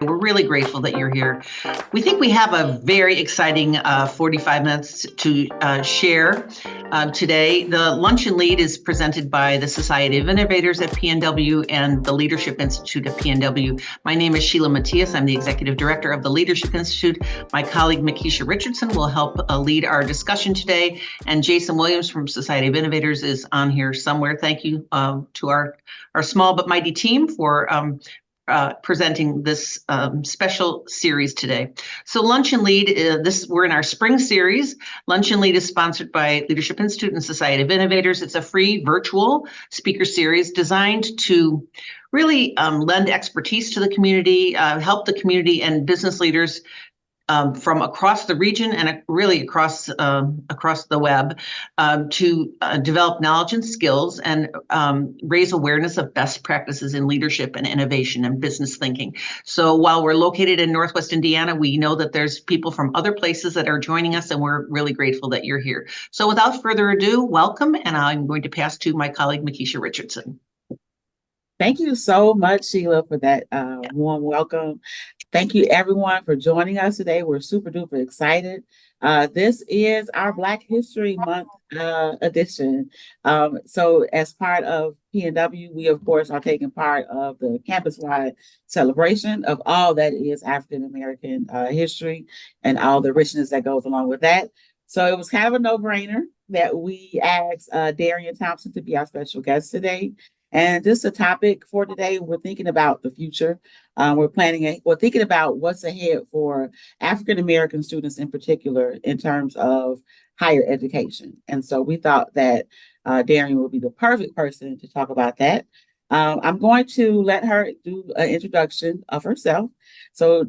We're really grateful that you're here. We think we have a very exciting 45 minutes to share today. The Lunch and Lead is presented by the Society of Innovators at PNW and the Leadership Institute at PNW. My name is Sheila Matias. I'm the Executive Director of the Leadership Institute. My colleague, Makisha Richardson, will help lead our discussion today. And Jason Williams from Society of Innovators is on here somewhere. Thank you to our small but mighty team for presenting this special series today. So Lunch and Lead, we're in our spring series. Lunch and Lead is sponsored by Leadership Institute and Society of Innovators. It's a free virtual speaker series designed to really lend expertise to the community, help the community and business leaders from across the region and really across the web to develop knowledge and skills and raise awareness of best practices in leadership and innovation and business thinking. So while we're located in Northwest Indiana, we know that there's people from other places that are joining us, and we're really grateful that you're here. So without further ado, welcome, and I'm going to pass to my colleague, Makisha Richardson. Thank you so much, Sheila, for that warm welcome. Thank you, everyone, for joining us today. We're super duper excited. This is our Black History Month edition. So as part of PNW, we, of course, are taking part of the campus-wide celebration of all that is African-American history and all the richness that goes along with that. So it was kind of a no-brainer that we asked Darien Thompson to be our special guest today. And just a topic for today, we're thinking about the future. We're thinking about what's ahead for African-American students in particular in terms of higher education. And so we thought that Darien would be the perfect person to talk about that. I'm going to let her do an introduction of herself. So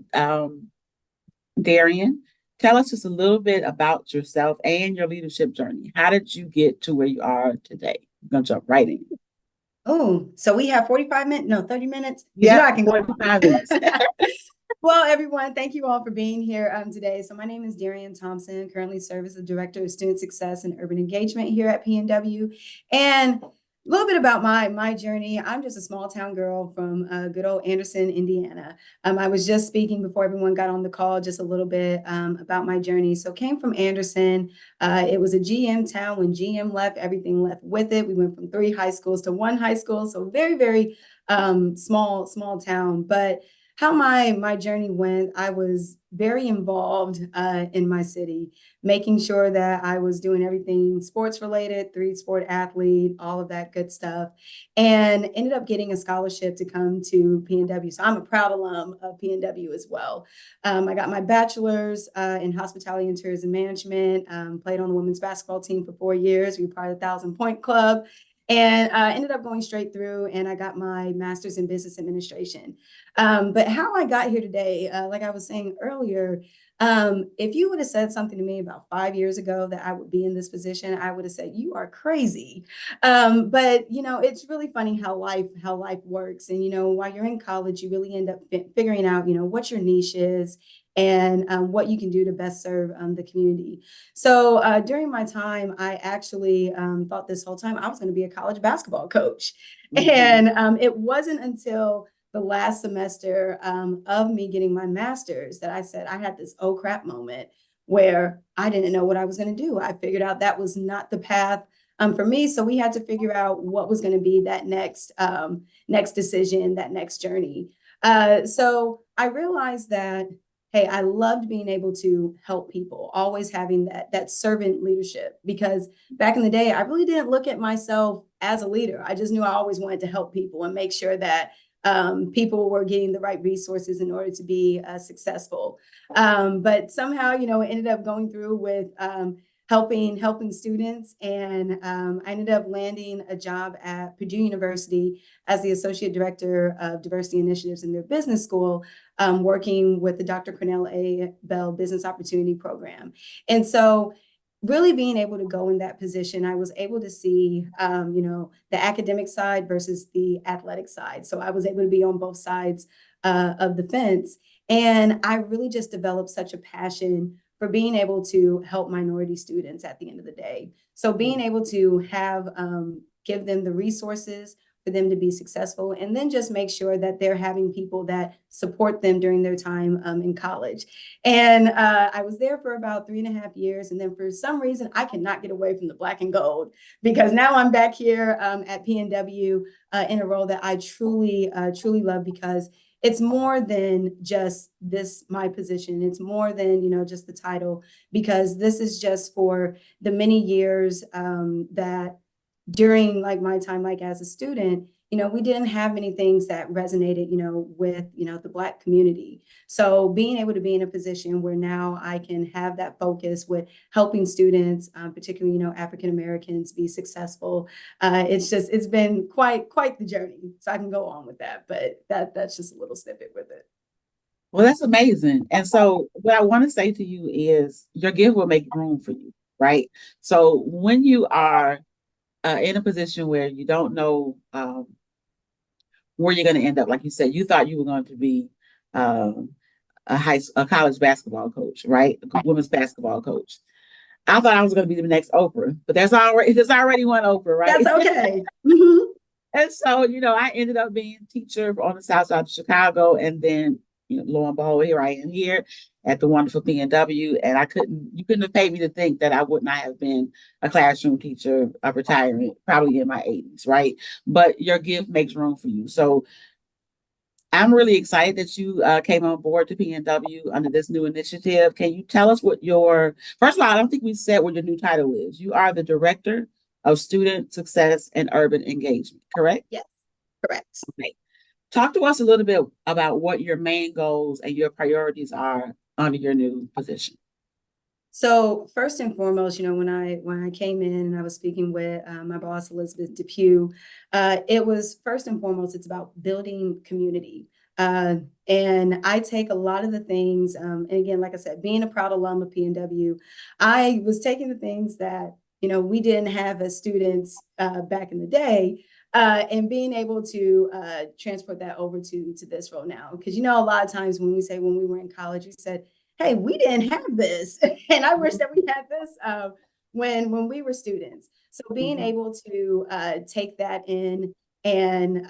Darien, tell us just a little bit about yourself and your leadership journey. How did you get to where you are today? I'm going to jump right in. Oh, so we have 45 minutes, no, 30 minutes. Yeah, I can go 45 minutes. Well, everyone, thank you all for being here today. So my name is Darien Thompson, currently serve as the Director of Student Success and Urban Engagement here at PNW. And a little bit about my journey. I'm just a small town girl from good old Anderson, Indiana. I was just speaking before everyone got on the call just a little bit about my journey. So came from Anderson. It was a GM town. When GM left, everything left with it. We went from 3 high schools to 1 high school. So very, very small town. But how my journey went, I was very involved in my city, making sure that I was doing everything sports related, 3-sport athlete, all of that good stuff, and ended up getting a scholarship to come to PNW. So I'm a proud alum of PNW as well. I got my bachelor's in hospitality and tourism management, played on the women's basketball team for 4 years. We were part of the 1,000-point club. And I ended up going straight through, and I got my master's in business administration. But how I got here today, like I was saying earlier, if you would have said something to me about 5 years ago that I would be in this position, I would have said, you are crazy. But, it's really funny how life works. And, while you're in college, you really end up figuring out, what your niche is and what you can do to best serve the community. So during my time, I actually thought this whole time I was going to be a college basketball coach. Mm-hmm. And it wasn't until the last semester of me getting my master's that I said I had this oh crap moment where I didn't know what I was going to do. I figured out that was not the path for me. So we had to figure out what was going to be that next decision, that next journey. So I realized that, hey, I loved being able to help people, always having that servant leadership, because back in the day, I really didn't look at myself as a leader. I just knew I always wanted to help people and make sure that people were getting the right resources in order to be successful. But somehow, it ended up going through with helping students. And I ended up landing a job at Purdue University as the Associate Director of Diversity Initiatives in their business school, working with the Dr. Cornell A. Bell Business Opportunity Program. And so really being able to go in that position, I was able to see, the academic side versus the athletic side. So I was able to be on both sides of the fence. And I really just developed such a passion for being able to help minority students at the end of the day. So being able to have, give them the resources for them to be successful, and then just make sure that they're having people that support them during their time in college. And I was there for about 3.5 years. And then for some reason, I cannot get away from the black and gold, because now I'm back here at PNW in a role that I truly love, because it's more than just my position. It's more than, just the title, because this is just for the many years that during like my time, like as a student, we didn't have many things that resonated, with, the Black community. So being able to be in a position where now I can have that focus with helping students, particularly, African Americans, be successful. It's been quite the journey. So I can go on with that, but that's just a little snippet with it. Well, that's amazing. And so what I want to say to you is your gift will make room for you, right? So when you are in a position where you don't know where you're going to end up, like you said, you thought you were going to be a college basketball coach, right? A women's basketball coach. I thought I was going to be the next Oprah, but there's already one Oprah, right? That's okay. Mm-hmm. And so, I ended up being a teacher on the south side of Chicago, and then, lo and behold, here I am here at the wonderful PNW, and you couldn't have paid me to think that I would not have been a classroom teacher, retiring probably in my 80s, right? But your gift makes room for you. So I'm really excited that you came on board to PNW under this new initiative. Can you tell us first of all, I don't think we said what your new title is. You are the Director of Student Success and Urban Engagement, correct? Yes, correct. Okay. Talk to us a little bit about what your main goals and your priorities are under your new position. So first and foremost, when I came in and I was speaking with my boss, Elizabeth Depew, it was first and foremost, it's about building community. And I take a lot of the things, and again, like I said, being a proud alum of PNW, I was taking the things that, we didn't have as students back in the day, and being able to transport that over to this role now. Because, a lot of times when we were in college, we said, hey, we didn't have this. And I wish that we had this when we were students. So being able to take that in and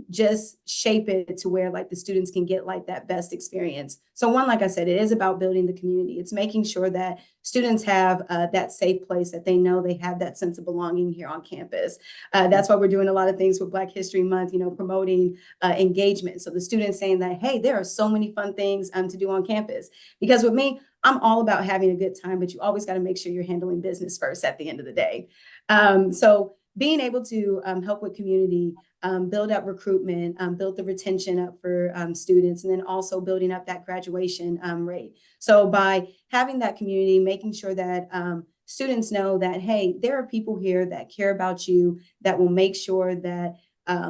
just shape it to where like the students can get like that best experience. So one, like I said, it is about building the community. It's making sure that students have that safe place, that they know they have that sense of belonging here on campus. That's why we're doing a lot of things with Black History Month, promoting engagement. So the students saying that, hey, there are so many fun things to do on campus. Because with me, I'm all about having a good time, but you always got to make sure you're handling business first at the end of the day. So being able to help with community, build up recruitment, build the retention up for students, and then also building up that graduation rate. So by having that community, making sure that students know that, hey, there are people here that care about you, that will make sure that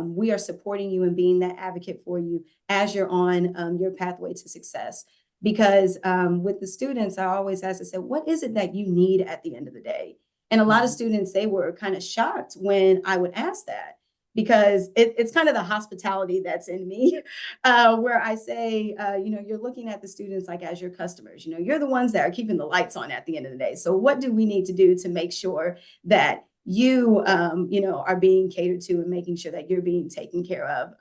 we are supporting you and being that advocate for you as you're on your pathway to success. Because with the students, I always ask, I said, what is it that you need at the end of the day? And a lot of students, they were kind of shocked when I would ask that, because it's kind of the hospitality that's in me, where I say, you're looking at the students like as your customers, you're the ones that are keeping the lights on at the end of the day. So what do we need to do to make sure that you, are being catered to and making sure that you're being taken care of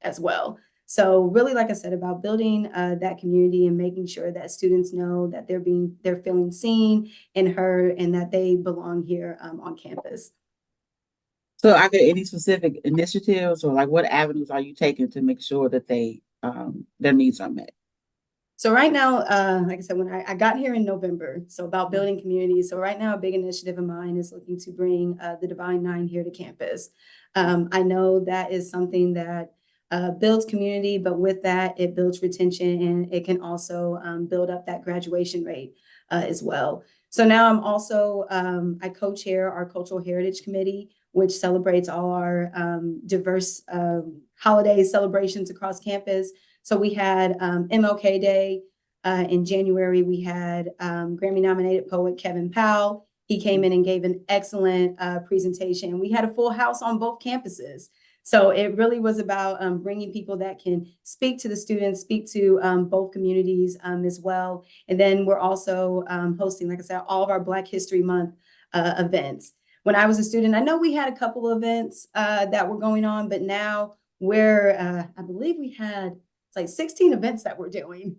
as well? So really, like I said, about building that community and making sure that students know that they're feeling seen and heard, and that they belong here on campus. So are there any specific initiatives, or like what avenues are you taking to make sure that their needs are met? So right now, like I said, when I got here in November, so about building community. So right now, a big initiative of mine is looking to bring the Divine Nine here to campus. I know that is something that builds community, but with that, it builds retention, and it can also build up that graduation rate as well. So now I'm also, I co-chair our Cultural Heritage Committee, which celebrates all our diverse holiday celebrations across campus. So we had MLK Day in January. We had Grammy-nominated poet Kevin Powell. He came in and gave an excellent presentation. We had a full house on both campuses. So it really was about bringing people that can speak to the students, speak to both communities as well. And then we're also hosting, like I said, all of our Black History Month events. when I was a student. I know we had a couple of events that were going on, but now I believe we had like 16 events that we're doing.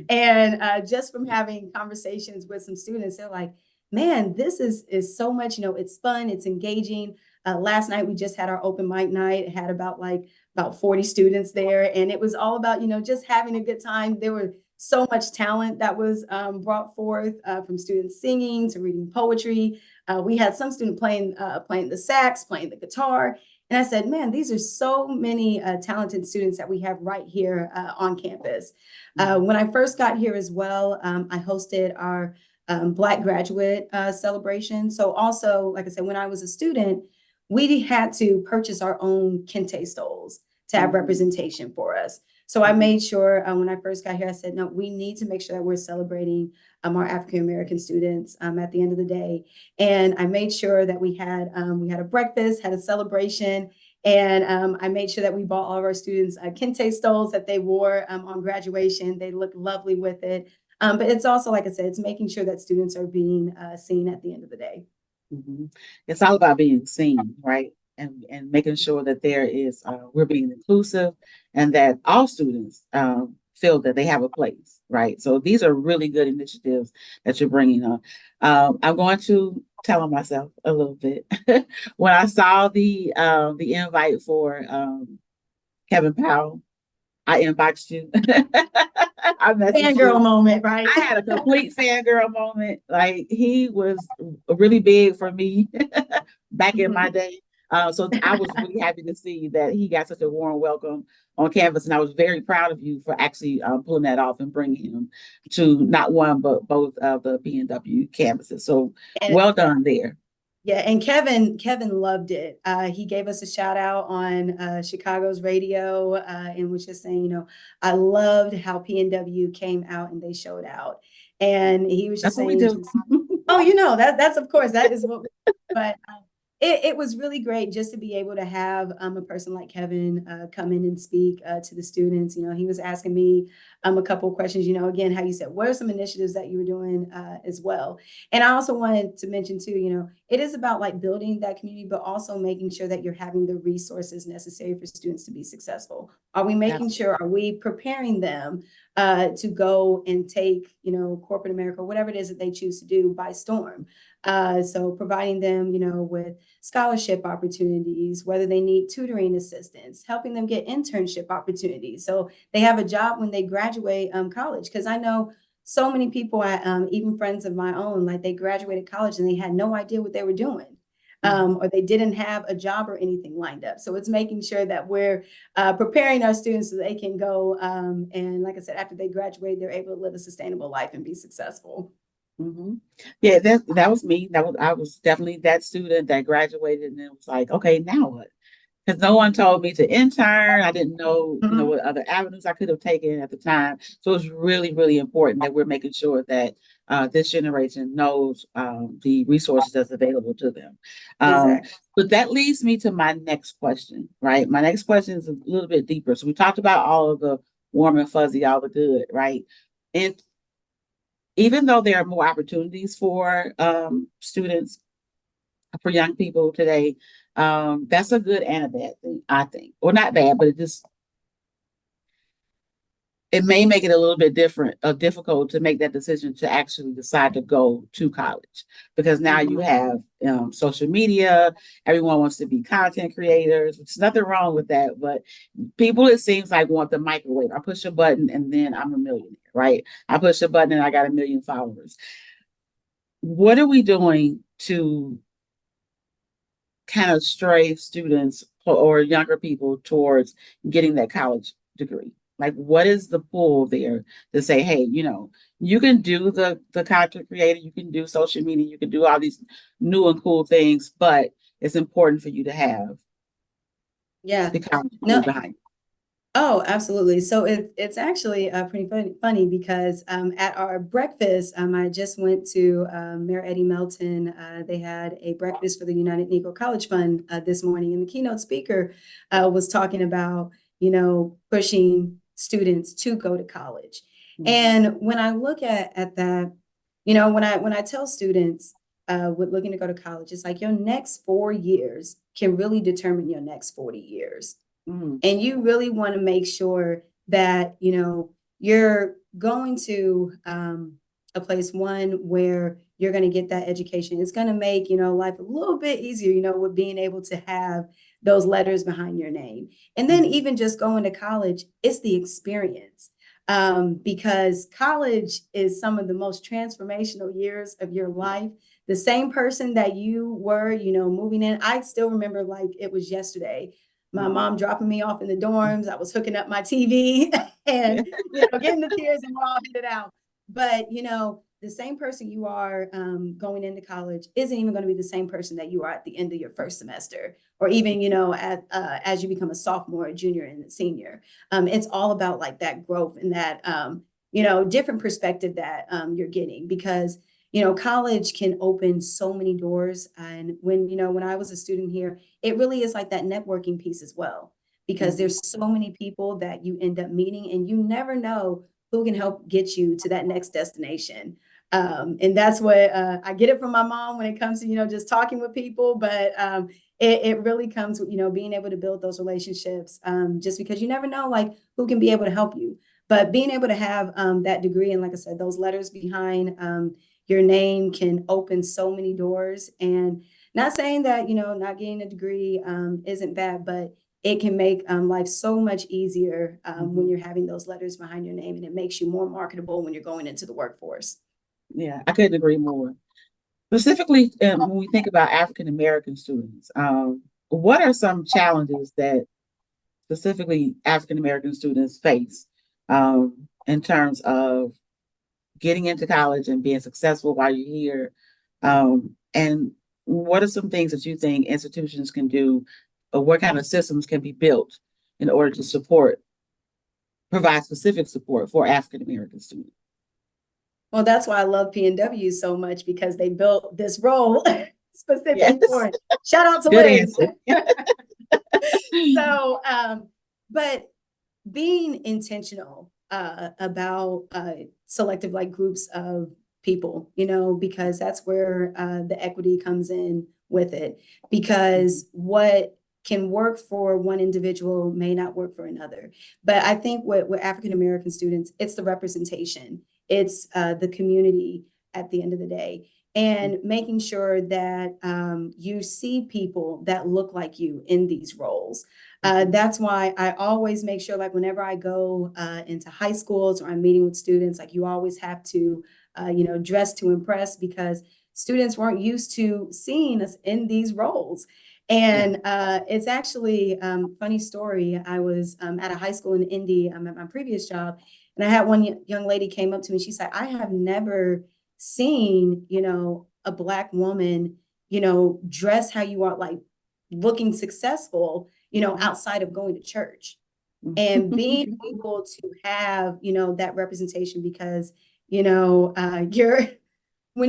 And just from having conversations with some students, they're like, man, this is so much, it's fun, it's engaging. Last night, we just had our open mic night. It had about 40 students there. And it was all about, just having a good time. There were so much talent that was brought forth from students singing to reading poetry. We had some student playing the sax, playing the guitar. And I said, man, these are so many talented students that we have right here on campus. When I first got here as well, I hosted our Black graduate celebration. So also, like I said, when I was a student, we had to purchase our own kente stoles to have representation for us. So I made sure when I first got here, I said, no, we need to make sure that we're celebrating our African-American students at the end of the day. And I made sure that we had a breakfast, had a celebration, and I made sure that we bought all of our students kente stoles that they wore on graduation. They looked lovely with it. But it's also, like I said, it's making sure that students are being seen at the end of the day. It's all about being seen, right? And making sure that we're being inclusive and that all students feel that they have a place, right? So these are really good initiatives that you're bringing on. I'm going to tell on myself a little bit. When I saw the invite for Kevin Powell, I inboxed you. I messaged Fangirl you. moment, right? I had a complete fangirl moment. Like, he was really big for me back in my day. So I was really happy to see that he got such a warm welcome on campus. And I was very proud of you for actually pulling that off and bringing him to not one, but both of the PNW campuses. So well done there. Yeah, and Kevin loved it. He gave us a shout out on Chicago's radio and was just saying, I loved how PNW came out and they showed out. And he was just saying, oh, that's of course, that is what, but it was really great just to be able to have a person like Kevin come in and speak to the students. He was asking me a couple of questions, again, how you said, what are some initiatives that you were doing as well? And I also wanted to mention too, it is about like building that community, but also making sure that you're having the resources necessary for students to be successful. Are we making sure, are we preparing them to go and take, corporate America, whatever it is that they choose to do by storm? So providing them, with scholarship opportunities, whether they need tutoring assistance, helping them get internship opportunities. So they have a job when they graduate college. Because I know so many people, even friends of my own, like they graduated college and they had no idea what they were doing. Or they didn't have a job or anything lined up. So it's making sure that we're preparing our students so they can go and, like I said, after they graduate, they're able to live a sustainable life and be successful. Yeah, that was me. I was definitely that student that graduated and it was like, okay, now what? Because no one told me to intern. I didn't know, what other avenues I could have taken at the time. So it's really, really important that we're making sure that this generation knows the resources that's available to them. Exactly. But that leads me to my next question, right? My next question is a little bit deeper. So we talked about all of the warm and fuzzy, all the good, right? And even though there are more opportunities for students, for young people today, that's a good and a bad thing, I think. Or not bad, but it may make it a little bit difficult to make that decision to actually decide to go to college. Because now you have social media, everyone wants to be content creators, which is nothing wrong with that, but people, it seems like, want the microwave. I push a button and then I'm a millionaire, right? I push a button and I got 1 million followers. What are we doing to kind of stray students or younger people towards getting that college degree? Like, what is the pull there to say, hey, you can do the content creator, you can do social media, you can do all these new and cool things, but it's important for you to have the college degree behind you. Oh, absolutely. So it's actually pretty funny because at our breakfast, I just went to Mayor Eddie Melton. They had a breakfast for the United Negro College Fund this morning, and the keynote speaker was talking about, pushing students to go to college. And when I look at that, when I tell students, with looking to go to college, it's like your next 4 years can really determine your next 40 years. Mhm. And you really want to make sure that, you're going to a place, one, where you're going to get that education. It's going to make, life a little bit easier, with being able to have those letters behind your name. And then even just going to college, it's the experience. Because college is some of the most transformational years of your life. The same person that you were, moving in, I still remember like it was yesterday. My mom dropping me off in the dorms. I was hooking up my TV and, getting the tears and we're all headed out. But, the same person you are going into college isn't even going to be the same person that you are at the end of your first semester, or even, as you become a sophomore, a junior, and a senior. It's all about like that growth and that, different perspective that you're getting, because college can open so many doors. And when I was a student here, it really is like that networking piece as well, because there's so many people that you end up meeting and you never know who can help get you to that next destination. And that's what I get it from my mom when it comes to, just talking with people. But it really comes with, being able to build those relationships, just because you never know like who can be able to help you. But being able to have that degree, and like I said, those letters behind your name can open so many doors. And not saying that, not getting a degree isn't bad, but it can make life so much easier when you're having those letters behind your name, and it makes you more marketable when you're going into the workforce. Yeah, I couldn't agree more. Specifically, when we think about African American students, what are some challenges that specifically African American students face in terms of getting into college and being successful while you're here? And what are some things that you think institutions can do, or what kind of systems can be built in order to provide specific support for African American students? Well, that's why I love PNW so much, because they built this role specifically Yes. for it. Shout out to Good Liz. answer. So, but being intentional about selective like groups of people, because that's where the equity comes in with it, because what can work for one individual may not work for another. But I think with African American students, it's the representation. It's the community at the end of the day, and making sure that you see people that look like you in these roles. That's why I always make sure, like whenever I go into high schools or I'm meeting with students, like you always have to, dress to impress, because students weren't used to seeing us in these roles. And it's actually funny story. I was at a high school in Indy at my previous job. And I had one young lady came up to me and she said, I have never seen, a Black woman, dress how you are, like looking successful, outside of going to church. And being able to have, that representation, because, when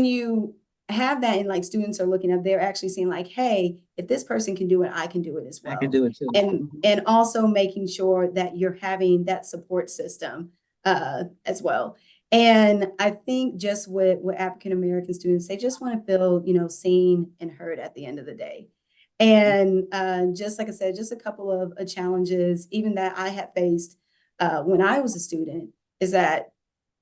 you have that and like students are looking up, they're actually seeing like, hey, if this person can do it, I can do it as well. I can do it too. And also making sure that you're having that support system as well. And I think just with African American students, they just want to feel, seen and heard at the end of the day. And just like I said, just a couple of challenges, even that I had faced when I was a student, is that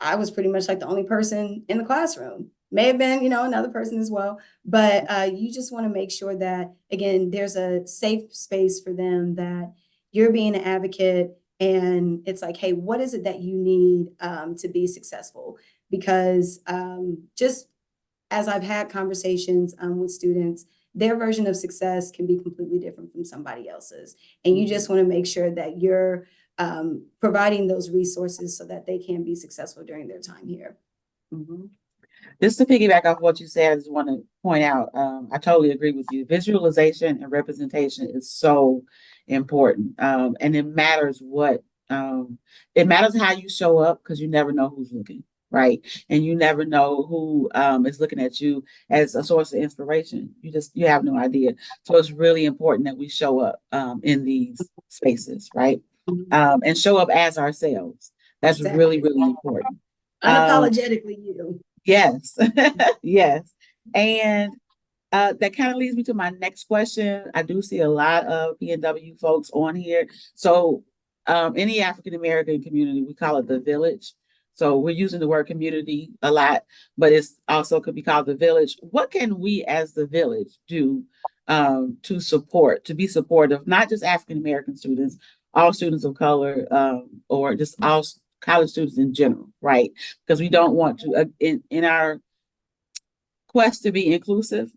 I was pretty much like the only person in the classroom. May have been, another person as well. But you just want to make sure that, again, there's a safe space for them, that you're being an advocate. And it's like, hey, what is it that you need to be successful? Because just as I've had conversations with students, their version of success can be completely different from somebody else's. And you just want to make sure that you're providing those resources so that they can be successful during their time here. Just to piggyback off what you said, I just want to point out, I totally agree with you. Visualization and representation is so important. And it matters it matters how you show up, because you never know who's looking, right? And you never know who is looking at you as a source of inspiration. You have no idea. So it's really important that we show up in these spaces, right? And show up as ourselves. That's Exactly. really, really important. Unapologetically you. Yes. Yes. And that kind of leads me to my next question. I do see a lot of PNW folks on here. So in the African American community, we call it the village. So we're using the word community a lot, but it's also could be called the village. What can we as the village do to be supportive, not just African American students, all students of color, or just all college students in general, right? Because we don't want to, in our quest to be inclusive,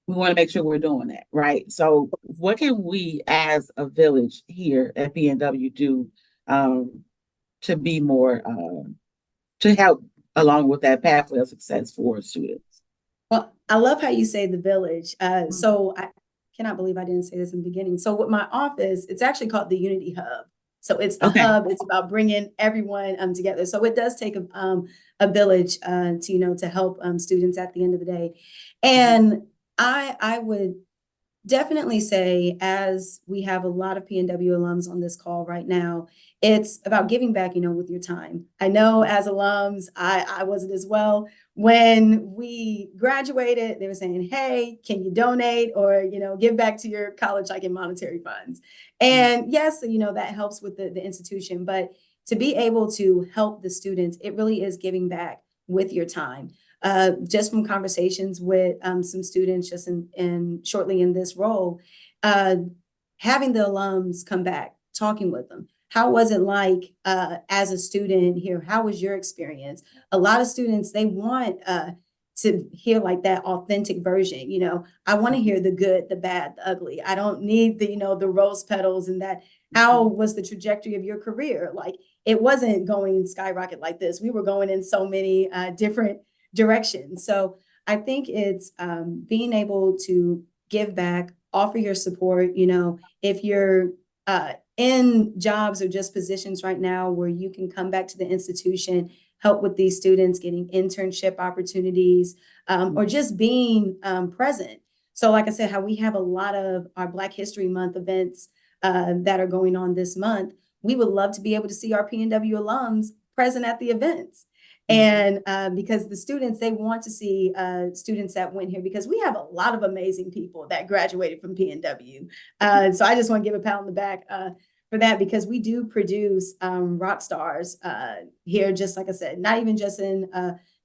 we want to make sure we're doing that, right? So what can we as a village here at PNW do to be more, to help along with that pathway of success for students? Well, I love how you say the village. So I cannot believe I didn't say this in the beginning. So with my office, it's actually called the Unity Hub. So it's the Okay. hub. It's about bringing everyone together. So it does take a village to help students at the end of the day. And I would definitely say, as we have a lot of PNW alums on this call right now, it's about giving back, with your time. I know as alums, I wasn't as well. When we graduated, they were saying, hey, can you donate or, give back to your college, like in monetary funds? And yes, that helps with the institution, but to be able to help the students, it really is giving back with your time. Just from conversations with some students just shortly in this role, having the alums come back, talking with them. How was it like as a student here? How was your experience? A lot of students, they want to hear like that authentic version. I want to hear the good, the bad, the ugly. I don't need the rose petals and that. How was the trajectory of your career? Like, it wasn't going skyrocket like this. We were going in so many different direction. So I think it's being able to give back, offer your support. If you're in jobs or just positions right now where you can come back to the institution, help with these students getting internship opportunities, or just being present. So like I said, how we have a lot of our Black History Month events that are going on this month, we would love to be able to see our PNW alums present at the events. And because the students, they want to see students that went here, because we have a lot of amazing people that graduated from PNW. So I just want to give a pat on the back for that, because we do produce rock stars here, just like I said, not even just in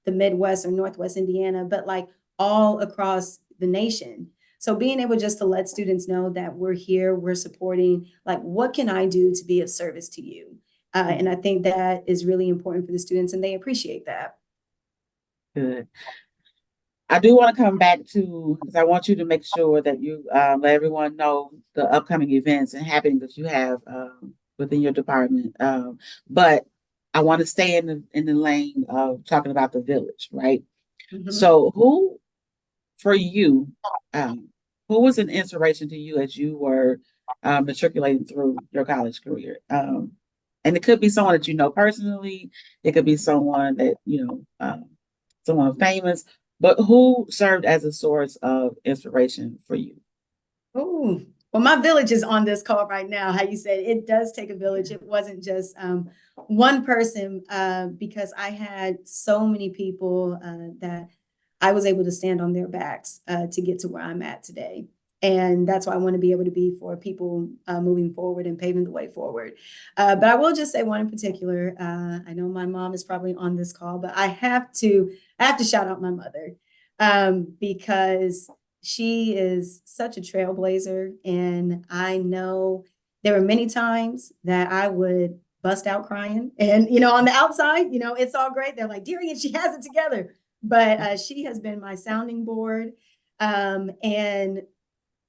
the Midwest or Northwest Indiana, but like all across the nation. So being able just to let students know that we're here, we're supporting, like, what can I do to be of service to you? And I think that is really important for the students, and they appreciate that. Good. I do want to come back to, because I want you to make sure that you let everyone know the upcoming events and happenings that you have within your department. But I want to stay in the lane of talking about the village, right? So who, for you, who was an inspiration to you as you were matriculating through your college career? And it could be someone that you know personally. It could be someone that, someone famous, but who served as a source of inspiration for you? Oh, well, my village is on this call right now. How you said it does take a village. It wasn't just one person, because I had so many people that I was able to stand on their backs to get to where I'm at today. And that's why I want to be able to be for people moving forward and paving the way forward. But I will just say one in particular. I know my mom is probably on this call, but I have to shout out my mother because she is such a trailblazer. And I know there were many times that I would bust out crying. And, on the outside, it's all great. They're like, Darien, she has it together. But she has been my sounding board. And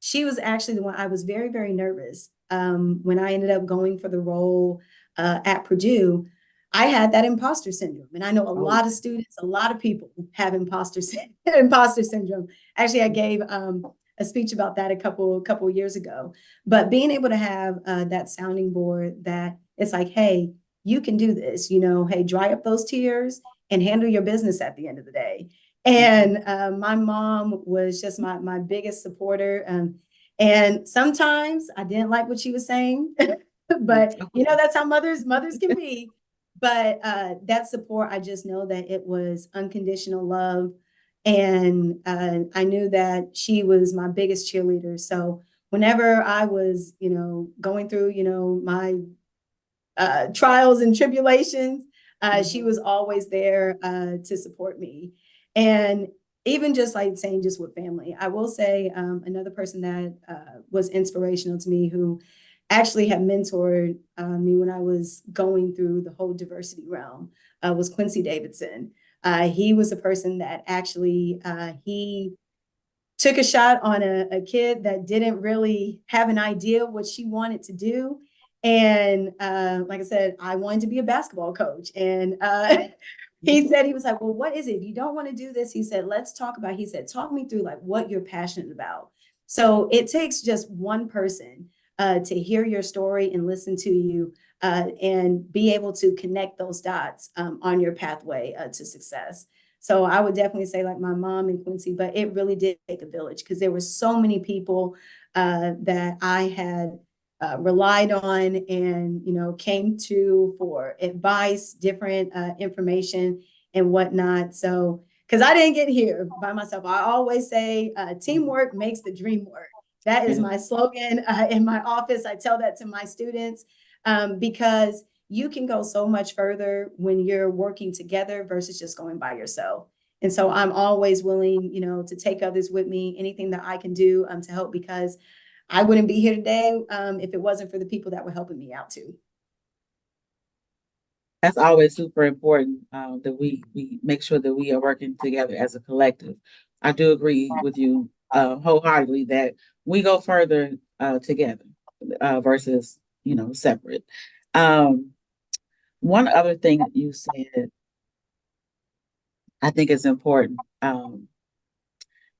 she was actually the one I was very, very nervous when I ended up going for the role at Purdue. I had that imposter syndrome. And I know a lot of students, a lot of people have imposter syndrome. Actually, I gave a speech about that a couple of years ago. But being able to have that sounding board that it's like, hey, you can do this, hey, dry up those tears and handle your business at the end of the day. And my mom was just my biggest supporter. And sometimes I didn't like what she was saying, but that's how mothers can be. But that support, I just know that it was unconditional love. And I knew that she was my biggest cheerleader. So whenever I was, going through, my trials and tribulations, she was always there to support me. And even just like saying just with family, I will say another person that was inspirational to me, who actually had mentored me when I was going through the whole diversity realm, was Quincy Davidson. He was a person that actually he took a shot on a kid that didn't really have an idea what she wanted to do. And like I said, I wanted to be a basketball coach. And he said, he was like, well, what is it? If you don't want to do this, he said, let's talk about, he said, talk me through like what you're passionate about. So it takes just one person to hear your story and listen to you and be able to connect those dots on your pathway to success. So I would definitely say like my mom and Quincy, but it really did take a village because there were so many people that I had relied on and, came to for advice, different information and whatnot. So, because I didn't get here by myself. I always say teamwork makes the dream work. That is my slogan in my office. I tell that to my students because you can go so much further when you're working together versus just going by yourself. And so I'm always willing, to take others with me, anything that I can do to help, because I wouldn't be here today if it wasn't for the people that were helping me out too. That's always super important that we make sure that we are working together as a collective. I do agree with you wholeheartedly that we go further together versus, separate. One other thing that you said, I think is important.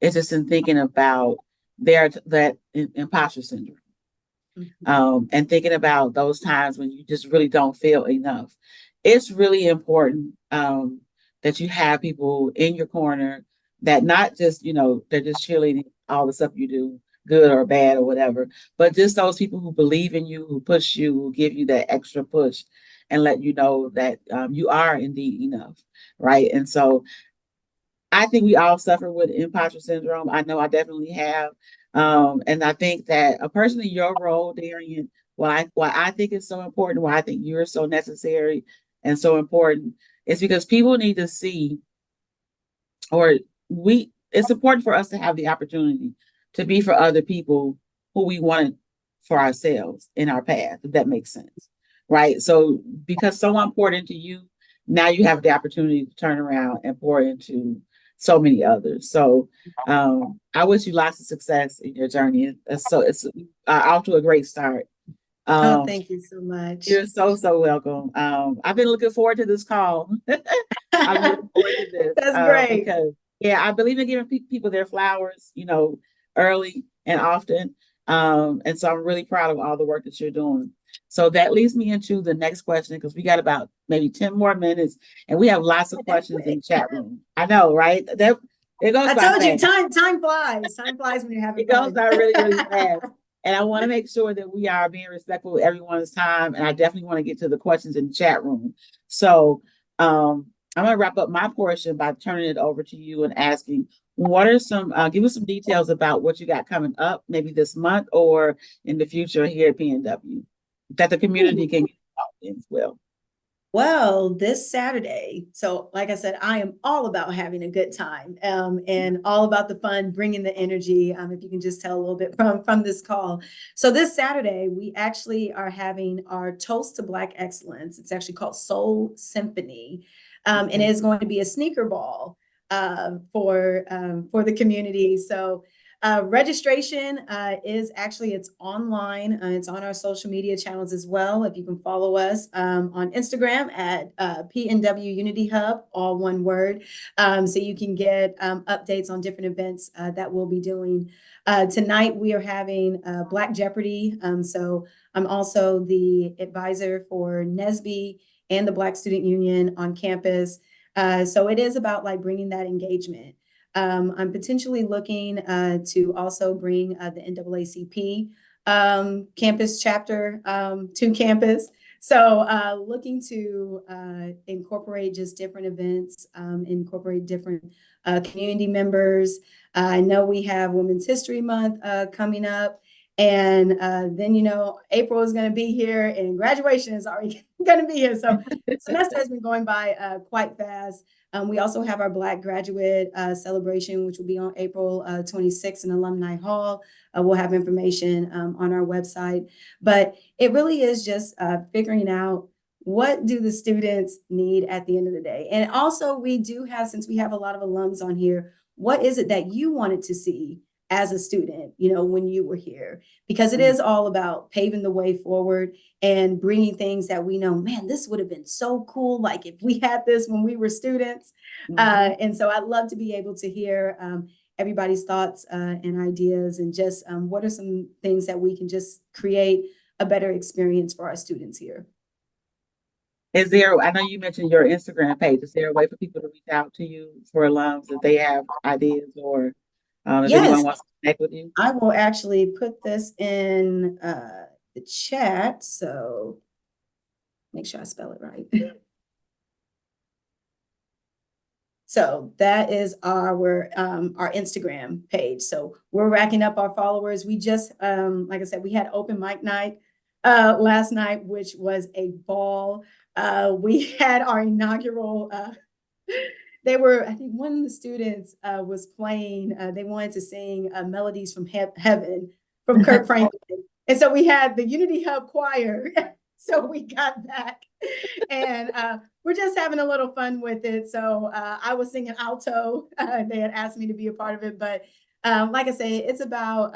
It's just in thinking about that imposter syndrome. And thinking about those times when you just really don't feel enough. It's really important that you have people in your corner that not just, they're just cheerleading all the stuff you do, good or bad or whatever, but just those people who believe in you, who push you, who give you that extra push and let you know that you are indeed enough, right? And so I think we all suffer with imposter syndrome. I know I definitely have. And I think that a person in your role, Darien, why I think it's so important, why I think you're so necessary and so important, is because people need to see, or it's important for us to have the opportunity to be for other people who we wanted for ourselves in our path, if that makes sense. Right. So because someone poured into you, now you have the opportunity to turn around and pour into so many others. So I wish you lots of success in your journey. It's off to a great start. Thank you so much. You're so welcome. I've been looking forward to this call. I'm looking forward to this. That's great. Because I believe in giving people their flowers, early and often. And so I'm really proud of all the work that you're doing. So that leads me into the next question, because we got about maybe 10 more minutes and we have lots of questions in the chat room. I know, right? It goes I told you, time flies. Time flies when you're having fun. It goes by really, really fast. And I want to make sure that we are being respectful of everyone's time. And I definitely want to get to the questions in the chat room. So I'm going to wrap up my portion by turning it over to you and asking, what are give us some details about what you got coming up, maybe this month or in the future here at PNW, that the community can get involved in as well. Well, this Saturday, so like I said, I am all about having a good time and all about the fun, bringing the energy, if you can just tell a little bit from this call. So this Saturday, we actually are having our Toast to Black Excellence. It's actually called Soul Symphony, and it is going to be a sneaker ball for the community. So registration is actually, it's online. It's on our social media channels as well. If you can follow us on Instagram at PNW Unity Hub, all one word. So you can get updates on different events that we'll be doing. Tonight, we are having Black Jeopardy. So I'm also the advisor for NSBE and the Black Student Union on campus. So it is about like bringing that engagement. I'm potentially looking to also bring the NAACP campus chapter to campus. So looking to incorporate just different events, incorporate different community members. I know we have Women's History Month coming up. And then, April is going to be here and graduation is already going to be here. So the semester has been going by quite fast. We also have our Black graduate celebration, which will be on April 26th in Alumni Hall. We'll have information on our website. But it really is just figuring out what do the students need at the end of the day. And also we do have, since we have a lot of alums on here, what is it that you wanted to see as a student, when you were here? Because it is all about paving the way forward and bringing things that we know, man, this would have been so cool. Like if we had this when we were students. And so I'd love to be able to hear everybody's thoughts and ideas and just what are some things that we can just create a better experience for our students here. I know you mentioned your Instagram page. Is there a way for people to reach out to you for alums if they have ideas or if anyone wants to connect with you? I will actually put this in the chat. So make sure I spell it right. So that is our Instagram page. So we're racking up our followers. We just, like I said, we had open mic night last night, which was a ball. We had our inaugural, I think one of the students was playing, they wanted to sing Melodies from Heaven from Kirk Franklin. And so we had the Unity Hub Choir. So we got back and we're just having a little fun with it. So I was singing alto. They had asked me to be a part of it. But like I say, it's about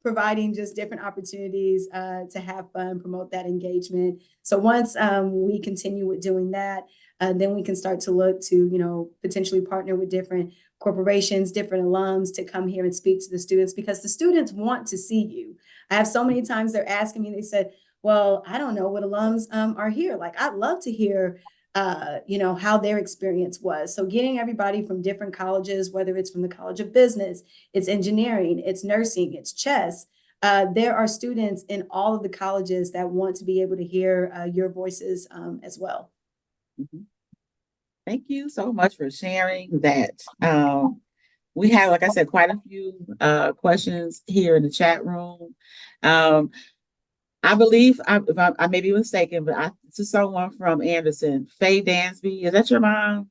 providing just different opportunities to have fun, promote that engagement. So once we continue with doing that, then we can start to look to, potentially partner with different corporations, different alums to come here and speak to the students because the students want to see you. I have so many times they're asking me, they said, well, I don't know what alums are here. Like, I'd love to hear, how their experience was. So getting everybody from different colleges, whether it's from the College of Business, it's engineering, it's nursing, it's chess. There are students in all of the colleges that want to be able to hear your voices as well. Thank you so much for sharing that. We have, like I said, quite a few questions here in the chat room. I believe, if I may be mistaken, but this is someone from Anderson. Faye Dansby, is that your mom?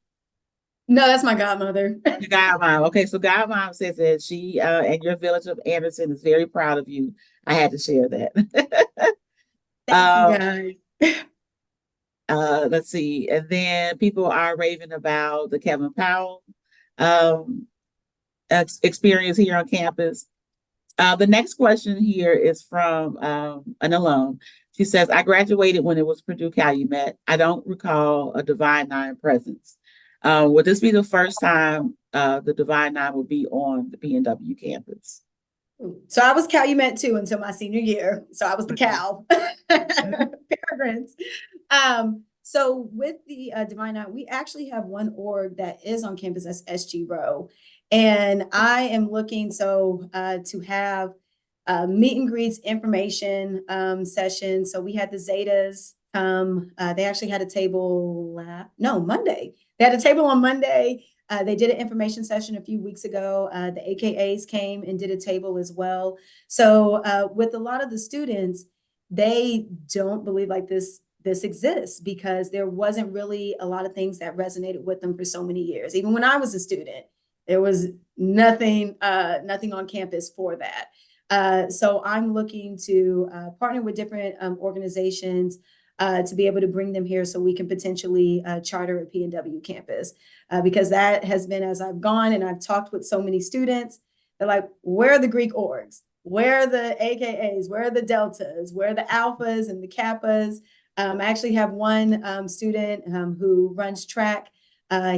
No, that's my godmother. Your godmom. Okay, so godmom says that she and your village of Anderson is very proud of you. I had to share that. Thank you, guys. Let's see. And then people are raving about the Kevin Powell experience here on campus. The next question here is from an alum. She says, I graduated when it was Purdue Calumet. I don't recall a Divine Nine presence. Would this be the first time the Divine Nine will be on the PNW campus? So I was Calumet too until my senior year. So I was the Cal Peregrines. So with the Divine Nine, we actually have one org that is on campus, that's SG Row. And I am looking to have meet and greets information session. So we had the Zetas they actually had a table Monday. They had a table on Monday. They did an information session a few weeks ago. The AKAs came and did a table as well. So with a lot of the students, they don't believe like this exists because there wasn't really a lot of things that resonated with them for so many years. Even when I was a student, there was nothing on campus for that. So I'm looking to partner with different organizations to be able to bring them here so we can potentially charter a PNW campus. Because that has been, as I've gone and I've talked with so many students, they're like, where are the Greek orgs? Where are the AKAs? Where are the deltas? Where are the alphas and the kappas? I actually have one student who runs track.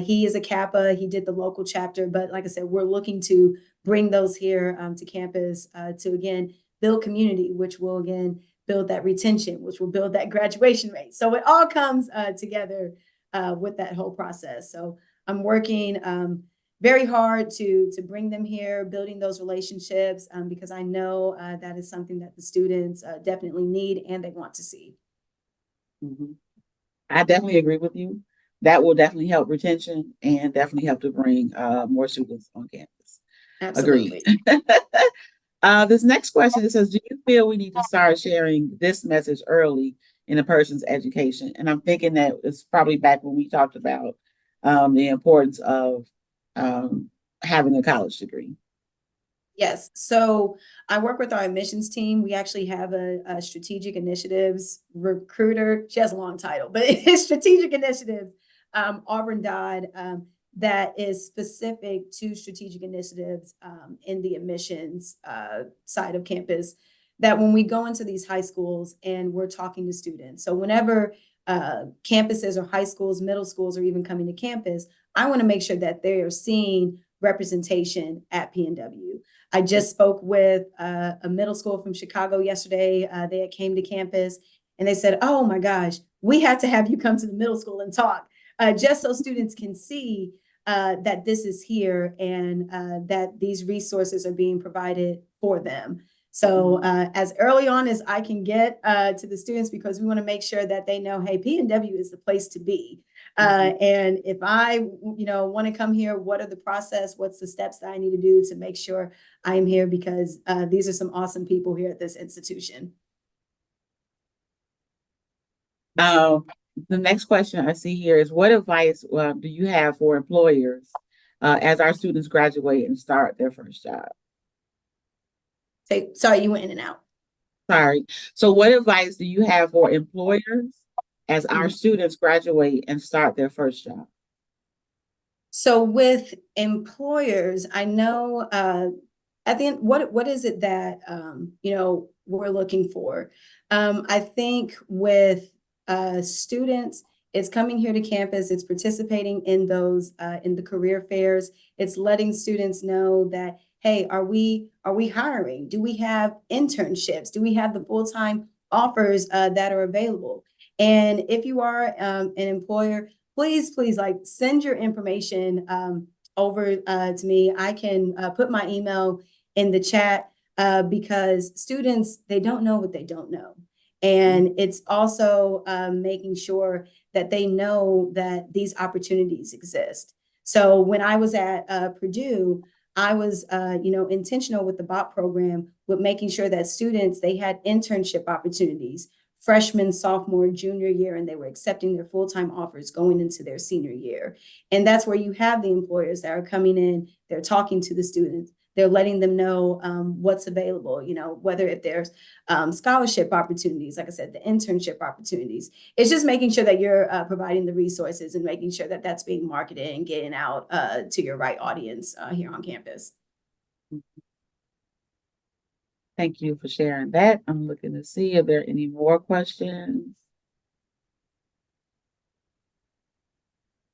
He is a Kappa. He did the local chapter, but like I said, we're looking to bring those here to campus to again build community, which will again build that retention, which will build that graduation rate. So it all comes together with that whole process. So I'm working very hard to bring them here, building those relationships because I know that is something that the students definitely need and they want to see. Mhm. I definitely agree with you. That will definitely help retention and definitely help to bring more students on campus. Agreed. Absolutely. This next question, it says, do you feel we need to start sharing this message early in a person's education? And I'm thinking that it's probably back when we talked about the importance of um, having a college degree. Yes. So I work with our admissions team. We actually have a strategic initiatives recruiter. She has a long title, but it's strategic initiatives, Auburn Dodd, that is specific to strategic initiatives in the admissions side of campus. That when we go into these high schools and we're talking to students, so whenever campuses or high schools, middle schools are even coming to campus, I want to make sure that they are seeing representation at PNW. I just spoke with a middle school from Chicago yesterday. They came to campus and they said, "Oh my gosh, we have to have you come to the middle school and talk, just so students can see that this is here and that these resources are being provided for them." So as early on as I can get to the students, because we want to make sure that they know, hey, PNW is the place to be. And if I, want to come here, what are the process? What's the steps that I need to do to make sure I am here? Because these are some awesome people here at this institution. The next question I see here is, what advice do you have for employers as our students graduate and start their first job? Sorry, you went in and out. Sorry. So what advice do you have for employers as our students graduate and start their first job? So with employers, I know at the end, what is it that we're looking for? I think with students, it's coming here to campus, it's participating in those in the career fairs, it's letting students know that, hey, are we hiring? Do we have internships? Do we have the full-time offers that are available? And if you are an employer, please, like send your information over to me. I can put my email in the chat because students, they don't know what they don't know. And it's also making sure that they know that these opportunities exist. So when I was at Purdue, I was, intentional with the BOP program with making sure that students, they had internship opportunities, freshman, sophomore, junior year, and they were accepting their full-time offers going into their senior year. And that's where you have the employers that are coming in, they're talking to the students, they're letting them know what's available, whether if there's scholarship opportunities, like I said, the internship opportunities. It's just making sure that you're providing the resources and making sure that that's being marketed and getting out to your right audience here on campus. Thank you for sharing that. I'm looking to see if there are any more questions.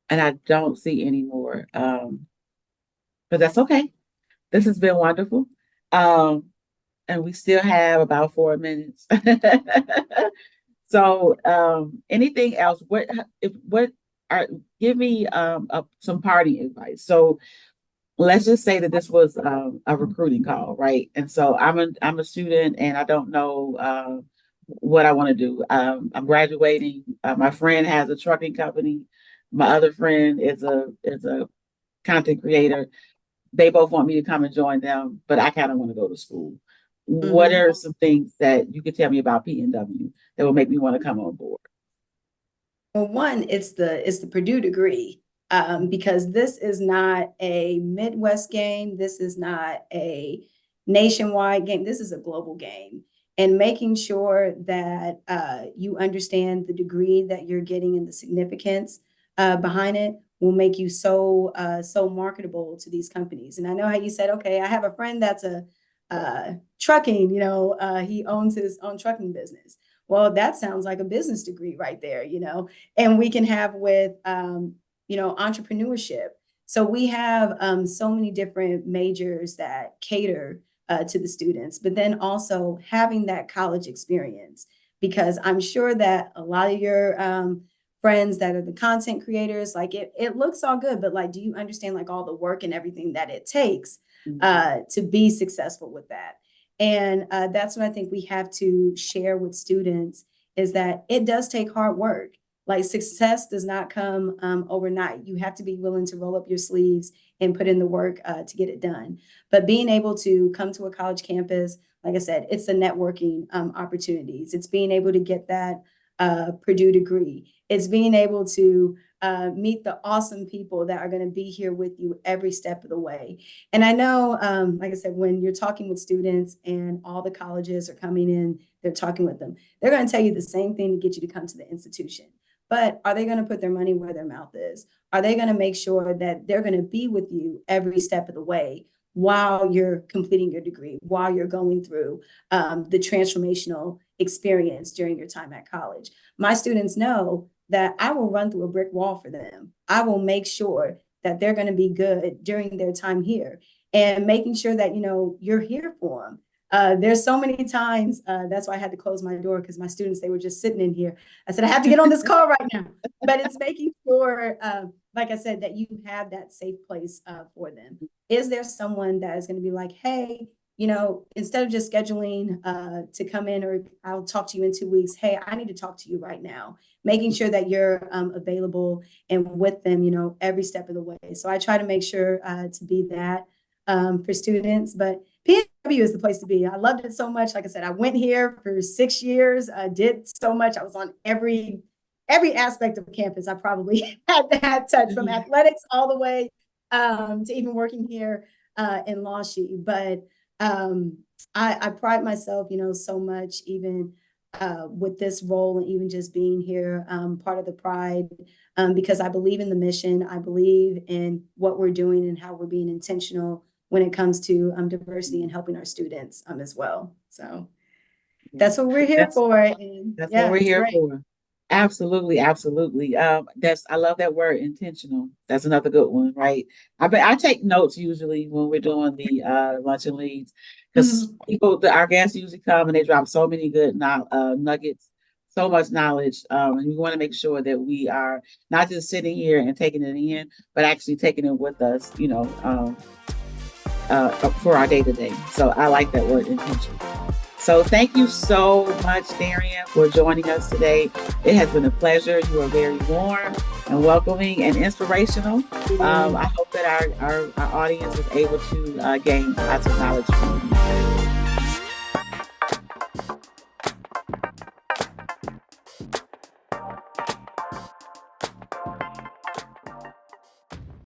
And I don't see any more, but that's okay. This has been wonderful. And we still have about 4 minutes. So, anything else? Give me some party advice. So let's just say that this was a recruiting call, right? And so I'm a student and I don't know what I want to do. I'm graduating. My friend has a trucking company. My other friend is a content creator. They both want me to come and join them, but I kind of want to go to school. What are some things that you could tell me about PNW that will make me want to come on board? Well, one, it's the Purdue degree, because this is not a Midwest game. This is not a nationwide game. This is a global game. And making sure that you understand the degree that you're getting and the significance behind it will make you so marketable to these companies. And I know how you said, okay, I have a friend that's a trucking, he owns his own trucking business. Well, that sounds like a business degree right there, and we can have with, entrepreneurship. So we have so many different majors that cater to the students, but then also having that college experience, because I'm sure that a lot of your friends that are the content creators, like it looks all good, but like, do you understand like all the work and everything that it takes to be successful with that? And that's what I think we have to share with students is that it does take hard work. Like success does not come overnight. You have to be willing to roll up your sleeves and put in the work to get it done. But being able to come to a college campus, like I said, it's the networking opportunities. It's being able to get that Purdue degree. It's being able to meet the awesome people that are going to be here with you every step of the way. And I know, like I said, when you're talking with students and all the colleges are coming in, they're talking with them, they're going to tell you the same thing to get you to come to the institution. But are they going to put their money where their mouth is? Are they going to make sure that they're going to be with you every step of the way while you're completing your degree, while you're going through the transformational experience during your time at college? My students know that I will run through a brick wall for them. I will make sure that they're going to be good during their time here, and making sure that, you know, you're here for them. There's so many times, that's why I had to close my door, because my students, they were just sitting in here. I said, I have to get on this call right now. But it's making sure, like I said, that you have that safe place for them. Is there someone that is going to be like, hey, you know, instead of just scheduling to come in, or I'll talk to you in 2 weeks, hey, I need to talk to you right now. Making sure that you're available and with them, you know, every step of the way. So I try to make sure to be that for students. But PNW is the place to be. I loved it so much. Like I said, I went here for 6 years. I did so much. I was on every aspect of campus. I probably had that touch, from athletics all the way to even working here in Law She. But I pride myself, you know, so much, even with this role, and even just being here, part of the pride, because I believe in the mission. I believe in what we're doing and how we're being intentional when it comes to diversity and helping our students as well. So that's what we're here for. And that's yeah, what we're here great. for. Absolutely, absolutely. I love that word, intentional. That's another good one, right? I take notes usually when we're doing the lunch and leads, because our guests usually come and they drop so many good nuggets, so much knowledge, and we want to make sure that we are not just sitting here and taking it in, but actually taking it with us, you know, for our day to day. So I like that word, intentional. So thank you so much, Darien, for joining us today. It has been a pleasure. You are very warm and welcoming and inspirational. I hope that our audience was able to gain lots of knowledge from you.